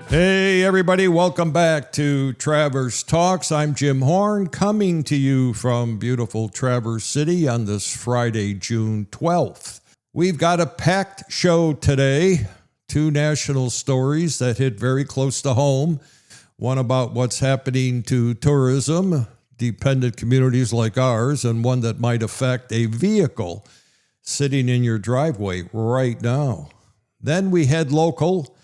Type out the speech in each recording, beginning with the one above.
Hey, everybody, welcome back to Traverse Talks. I'm Jim Horn, coming to you from beautiful Traverse City on this Friday, June 12th. We've got a packed show today, two national stories that hit very close to home. One about what's happening to tourism, dependent communities like ours, and one that might affect a vehicle sitting in your driveway right now. Then we head local.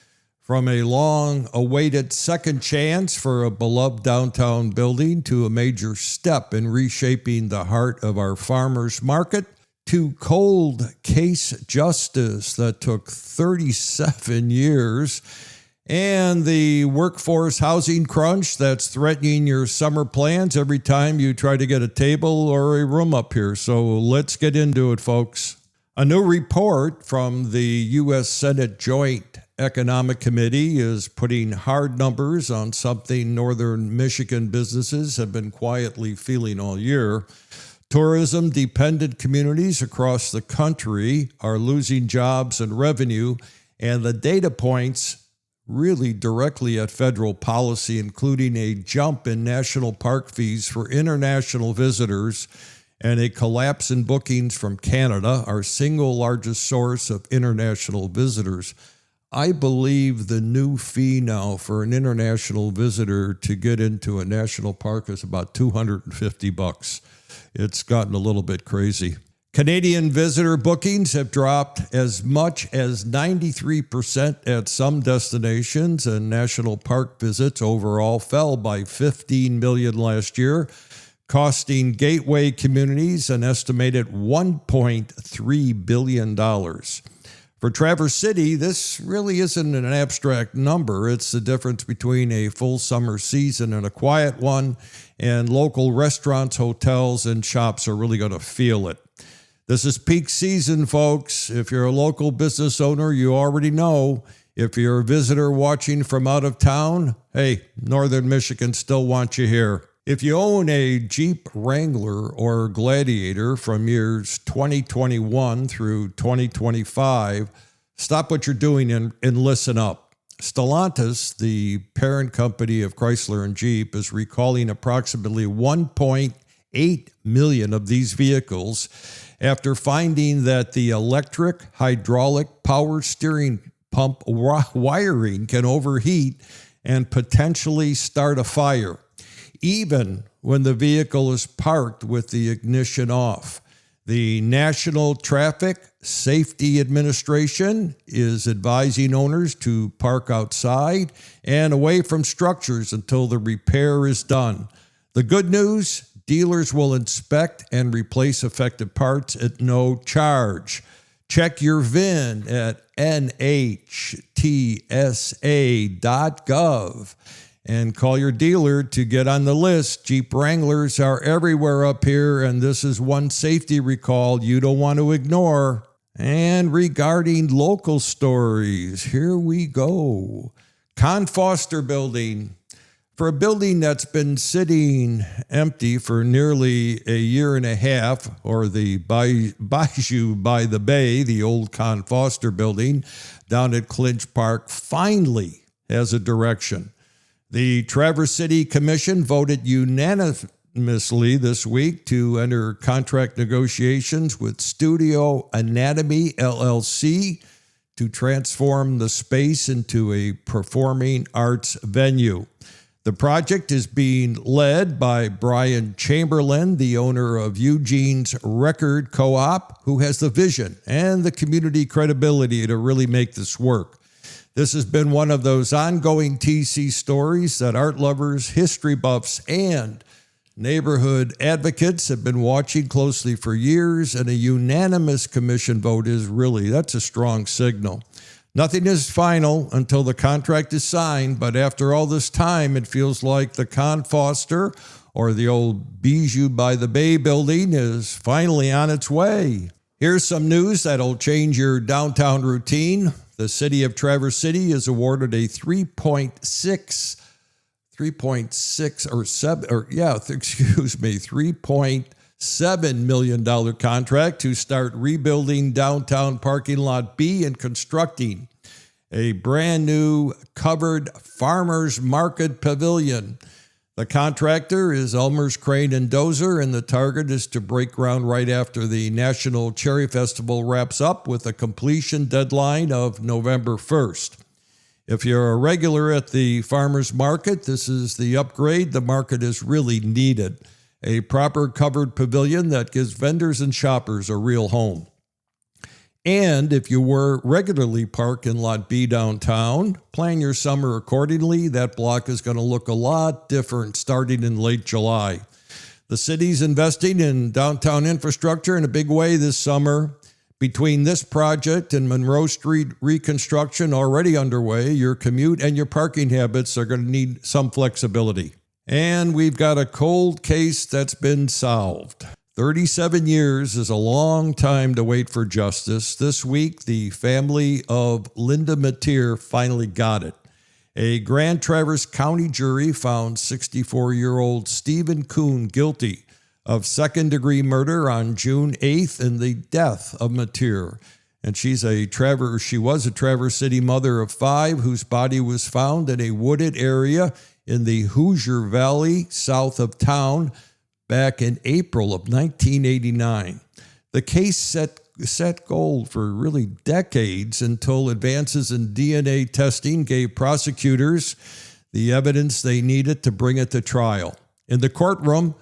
From a long-awaited second chance for a beloved downtown building to a major step in reshaping the heart of our farmers market to cold case justice that took 37 years and the workforce housing crunch that's threatening your summer plans every time you try to get a table or a room up here. So let's get into it, folks. A new report from the U.S. Senate Joint Economic Committee is putting hard numbers on something northern Michigan businesses have been quietly feeling all year. Tourism-dependent communities across the country are losing jobs and revenue, and the data points really directly at federal policy, including a jump in national park fees for international visitors and a collapse in bookings from Canada, our single largest source of international visitors. I believe the new fee now for an international visitor to get into a national park is about $250. It's gotten a little bit crazy. Canadian visitor bookings have dropped as much as 93% at some destinations, and national park visits overall fell by 15 million last year, costing gateway communities an estimated $1.3 billion. For Traverse City, this really isn't an abstract number. It's the difference between a full summer season and a quiet one, and local restaurants, hotels, and shops are really going to feel it. This is peak season, folks. If you're a local business owner, you already know. If you're a visitor watching from out of town, hey, Northern Michigan still wants you here. If you own a Jeep Wrangler or Gladiator from years 2021 through 2025, stop what you're doing and listen up. Stellantis, the parent company of Chrysler and Jeep, is recalling approximately 1.8 million of these vehicles after finding that the electric hydraulic power steering pump wiring can overheat and potentially start a fire, even when the vehicle is parked with the ignition off. The National Traffic Safety Administration is advising owners to park outside and away from structures until the repair is done. The good news, dealers will inspect and replace affected parts at no charge. Check your VIN at nhtsa.gov. And call your dealer to get on the list. Jeep Wranglers are everywhere up here, and this is one safety recall you don't want to ignore. And regarding local stories, here we go. Con Foster Building. For a building that's been sitting empty for nearly a year and a half, or the Bijou by the Bay, the old Con Foster Building down at Clinch Park, finally has a direction. The Traverse City Commission voted unanimously this week to enter contract negotiations with Studio Anatomy, LLC, to transform the space into a performing arts venue. The project is being led by Brian Chamberlain, the owner of Eugene's Record Co-op, who has the vision and the community credibility to really make this work. This has been one of those ongoing TC stories that art lovers, history buffs, and neighborhood advocates have been watching closely for years, and a unanimous commission vote that's a strong signal. Nothing is final until the contract is signed, but after all this time, it feels like the Con Foster, or the old Bijou by the Bay building, is finally on its way. Here's some news that'll change your downtown routine. The city of Traverse City is awarded a $3.7 million contract to start rebuilding downtown parking lot B and constructing a brand new covered farmers market pavilion. The contractor is Elmer's Crane and Dozer, and the target is to break ground right after the National Cherry Festival wraps up with a completion deadline of November 1st. If you're a regular at the farmers market, this is the upgrade the market is really needed. A proper covered pavilion that gives vendors and shoppers a real home. And if you were regularly parked in Lot B downtown, plan your summer accordingly. That block is going to look a lot different starting in late July. The city's investing in downtown infrastructure in a big way this summer. Between this project and Monroe Street reconstruction already underway, your commute and your parking habits are going to need some flexibility. And we've got a cold case that's been solved. 37 years is a long time to wait for justice. This week, the family of Linda Mateer finally got it. A Grand Traverse County jury found 64-year-old Stephen Kuhn guilty of second-degree murder on June 8th in the death of Mateer. And she was a Traverse City mother of 5 whose body was found in a wooded area in the Hoosier Valley south of town back in April of 1989. The case set gold for really decades until advances in DNA testing gave prosecutors the evidence they needed to bring it to trial. In the courtroom,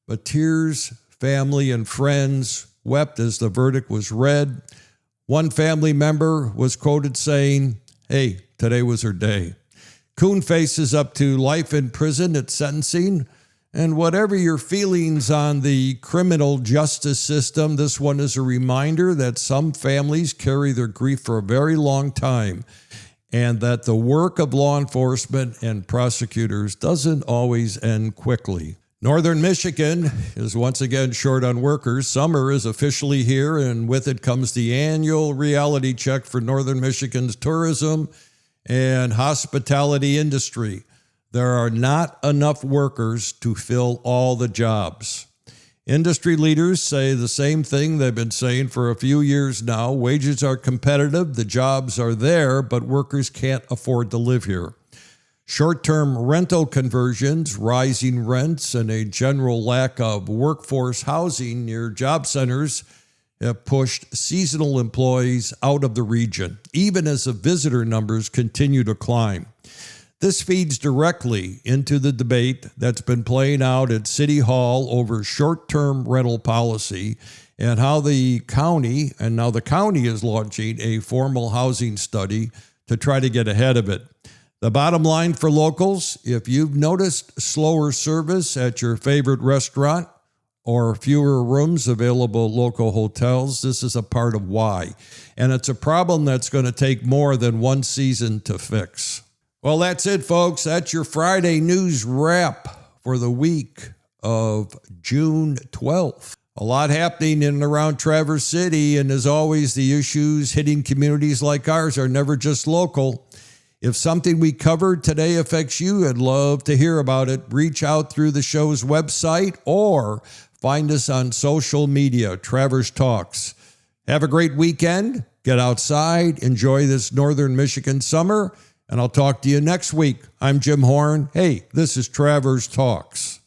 Mateer's family and friends wept as the verdict was read. One family member was quoted saying, "Hey, today was her day." Kuhn faces up to life in prison at sentencing. And whatever your feelings on the criminal justice system, this one is a reminder that some families carry their grief for a very long time, and that the work of law enforcement and prosecutors doesn't always end quickly. Northern Michigan is once again short on workers. Summer is officially here, and with it comes the annual reality check for Northern Michigan's tourism and hospitality industry. There are not enough workers to fill all the jobs. Industry leaders say the same thing they've been saying for a few years now. Wages are competitive, the jobs are there, but workers can't afford to live here. Short-term rental conversions, rising rents, and a general lack of workforce housing near job centers have pushed seasonal employees out of the region, even as the visitor numbers continue to climb. This feeds directly into the debate that's been playing out at City Hall over short-term rental policy and how the county is launching a formal housing study to try to get ahead of it. The bottom line for locals, if you've noticed slower service at your favorite restaurant or fewer rooms available at local hotels, this is a part of why. And it's a problem that's going to take more than one season to fix. Well, that's it, folks. That's your Friday news wrap for the week of June 12th. A lot happening in and around Traverse City, and as always, the issues hitting communities like ours are never just local. If something we covered today affects you, I'd love to hear about it. Reach out through the show's website or find us on social media, Traverse Talks. Have a great weekend. Get outside. Enjoy this Northern Michigan summer. And I'll talk to you next week. I'm Jim Horn. Hey, this is Traverse Talks.